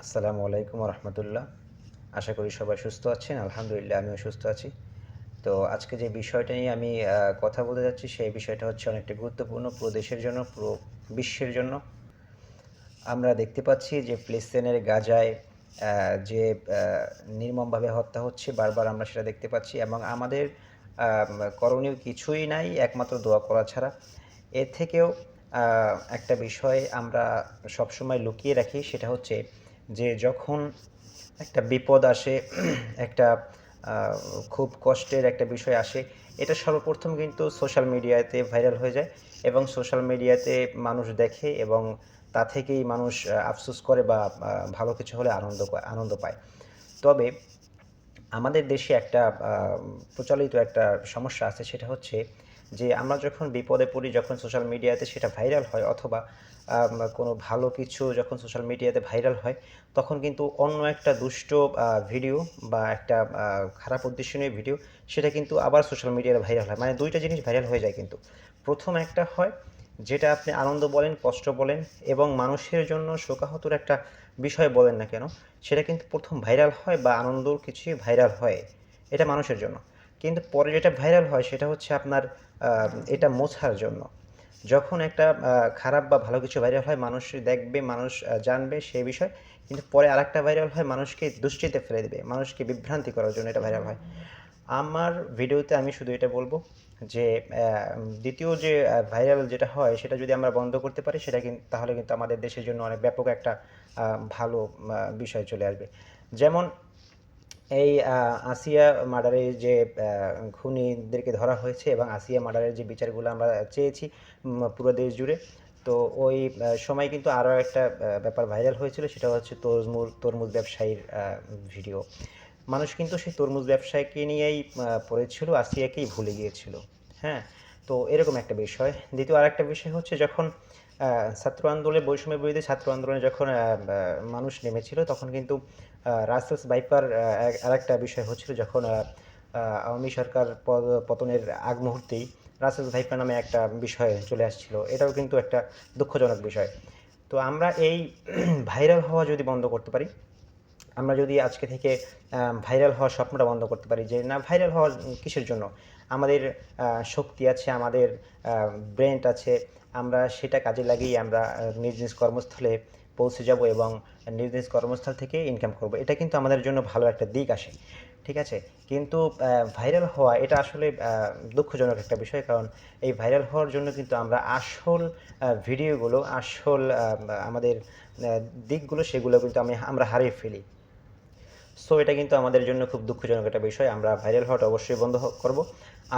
আসসালামু আলাইকুম রহমতুল্লাহ। আশা করি সবাই সুস্থ আছেন। আলহামদুলিল্লাহ আমিও সুস্থ আছি। তো আজকে যে বিষয়টা নিয়ে আমি কথা বলতে যাচ্ছি সেই বিষয়টা হচ্ছে অনেকটা গুরুত্বপূর্ণ পুরো দেশের জন্য, পুরো বিশ্বের জন্য। আমরা দেখতে পাচ্ছি যে ফিলিস্তিনের গাজায় যে নির্মমভাবে হত্যা হচ্ছে বারবার আমরা সেটা দেখতে পাচ্ছি এবং আমাদের করণীয় কিছুই নাই একমাত্র দোয়া করা ছাড়া। এর থেকেও একটা বিষয় আমরা সবসময় লুকিয়ে রাখি সেটা হচ্ছে যে যখন একটা বিপদ আসে একটা আহ, খুব কষ্টের একটা বিষয় আসে এটা সর্বপ্রথম কিন্তু সোশ্যাল মিডিয়াতে ভাইরাল হয়ে যায় এবং সোশ্যাল মিডিয়াতে মানুষ দেখে এবং তা থেকেই মানুষ আফসোস করে বা ভালো কিছু হলে আনন্দ পায়। তবে আমাদের দেশে একটা প্রচলিত একটা সমস্যা আছে সেটা হচ্ছে যে আমরা যখন বিপদে পড়ি যখন সোশ্যাল মিডিয়াতে সেটা ভাইরাল হয় অথবা কোনো ভালো কিছু যখন সোশ্যাল মিডিয়াতে ভাইরাল হয় তখন কিন্তু অন্য একটা দুষ্ট ভিডিও বা একটা খারাপ উদ্দেশ্য নিয়ে ভিডিও সেটা কিন্তু আবার সোশ্যাল মিডিয়াতে ভাইরাল হয়, মানে দুইটা জিনিস ভাইরাল হয়ে যায় কিন্তু। প্রথম একটা হয় যেটা আপনি আনন্দ বলেন কষ্ট বলেন এবং মানুষের জন্য শোকাহতুর একটা বিষয় বলেন না কেন, সেটা কিন্তু প্রথম ভাইরাল হয় বা আনন্দর কিছুই ভাইরাল হয়, এটা মানুষের জন্য। কিন্তু পরে যেটা ভাইরাল হয় সেটা হচ্ছে আপনার এটা মোছার জন্য। যখন একটা খারাপ বা ভালো কিছু ভাইরাল হয় মানুষ দেখবে, মানুষ জানবে সেই বিষয়, কিন্তু পরে আরেকটা ভাইরাল হয় মানুষকে দুশ্চিন্তায় ফেলে দেবে, মানুষকে বিভ্রান্তি করার জন্য এটা ভাইরাল হয়। আমার ভিডিওতে আমি শুধু এটা বলবো যে দ্বিতীয় যে ভাইরাল যেটা হয় সেটা যদি আমরা বন্ধ করতে পারি সেটা কিন্তু তাহলে কিন্তু আমাদের দেশের জন্য অনেক ব্যাপক একটা ভালো বিষয় চলে আসবে। যেমন এই আসিয়া মার্ডারের যে খুনিদেরকে ধরা হয়েছে এবং আসিয়া মার্ডারের যে বিচারগুলো আমরা চেয়েছি পুরো দেশ জুড়ে। তো ওই সময় কিন্তু আরও একটা ব্যাপার ভাইরাল হয়েছিল সেটা হচ্ছে তরমুজ ব্যবসায়ীর ভিডিও। মানুষ কিন্তু সেই তরমুজ ব্যবসায়ীকে নিয়েই পড়েছিল, আসিয়াকেই ভুলে গিয়েছিল। হ্যাঁ, তো এরকম একটা বিষয়। দ্বিতীয় আরেকটা বিষয় হচ্ছে যখন ছাত্র আন্দোলনে বৈষম্য বিরোধী ছাত্র আন্দোলনে যখন মানুষ নেমেছিল তখন কিন্তু রাসেলস ভাইপার আরেকটা বিষয় হচ্ছিল যখন আওয়ামী সরকার পতনের আগ মুহূর্তেই রাসেলস ভাইপার নামে একটা বিষয় চলে আসছিল, এটাও কিন্তু একটা দুঃখজনক বিষয়। তো আমরা এই ভাইরাল হওয়া যদি বন্ধ করতে পারি, আমরা যদি আজকে থেকে ভাইরাল হওয়ার স্বপ্নটা বন্ধ করতে পারি যে না ভাইরাল হওয়ার কিসের জন্য, আমাদের শক্তি আছে, আমাদের ব্রেন আছে, আমরা সেটা কাজে লাগিয়ে আমরা নিজ নিজ কর্মস্থলে পৌঁছে যাব এবং নিজ নিজ কর্মস্থল থেকে ইনকাম করব, এটা কিন্তু আমাদের জন্য ভালো একটা দিক আসে। ঠিক আছে, কিন্তু ভাইরাল হওয়া এটা আসলে দুঃখজনক একটা বিষয়, কারণ এই ভাইরাল হওয়ার জন্য কিন্তু আমরা আসল ভিডিওগুলো আসল আমাদের দিকগুলো সেগুলো কিন্তু আমরা হারিয়ে ফেলি। সো এটা কিন্তু আমাদের জন্য খুব দুঃখজনক একটা বিষয়, আমরা ভাইরাল হওয়াটা অবশ্যই বন্ধ করব।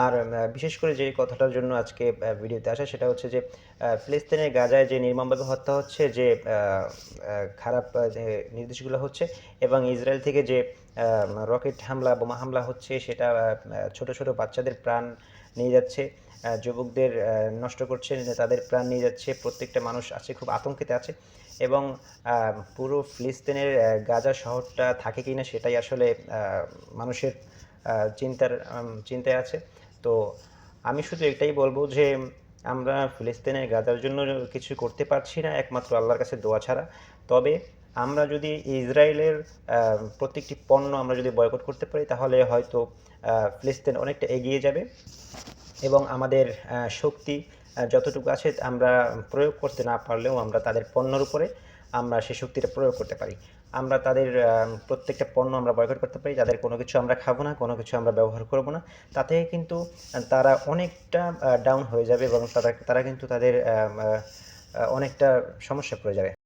আর বিশেষ করে যে কথাটার জন্য আজকে ভিডিওতে আসা সেটা হচ্ছে যে ফিলিস্তিনের গাজায় যে নির্মমভাবে হত্যা হচ্ছে, যে খারাপ যে নির্দেশগুলো হচ্ছে এবং ইসরায়েল থেকে যে রকেট হামলা বোমা হামলা হচ্ছে সেটা ছোট ছোট বাচ্চাদের প্রাণ নিয়ে যাচ্ছে, যুবকদের নষ্ট করছে, তাদের প্রাণ নিয়ে যাচ্ছে, প্রত্যেকটা মানুষ আছে খুব আতঙ্কেতে আছে এবং পুরো ফিলিস্তিনের গাজা শহরটা থাকে কিনা সেটাই আসলে মানুষের চিন্তায় আছে। তো আমি শুধু এটাই বলবো যে আমরা ফিলিস্তিনের গাজার জন্য কিছু করতে পারছি না একমাত্র আল্লাহর কাছে দোয়া ছাড়া। তবে আমরা যদি ইসরায়েলের প্রত্যেকটি পণ্য আমরা যদি বয়কট করতে পারি তাহলে হয়তো ফিলিস্তিন অনেকটা এগিয়ে যাবে এবং আমাদের শক্তি যতটুকু আছে আমরা প্রয়োগ করতে না পারলেও আমরা তাদের পণ্যর উপরে আমরা সেই শক্তিটা প্রয়োগ করতে পারি। আমরা তাদের প্রত্যেকটা পণ্য আমরা বয়কট করতে পারি, তাদের কোনো কিছু আমরা খাবো না, কোনো কিছু আমরা ব্যবহার করব না। তাতে কিন্তু তারা অনেকটা ডাউন হয়ে যাবে এবং তারা কিন্তু তাদের অনেকটা সমস্যায় পড়ে যাবে।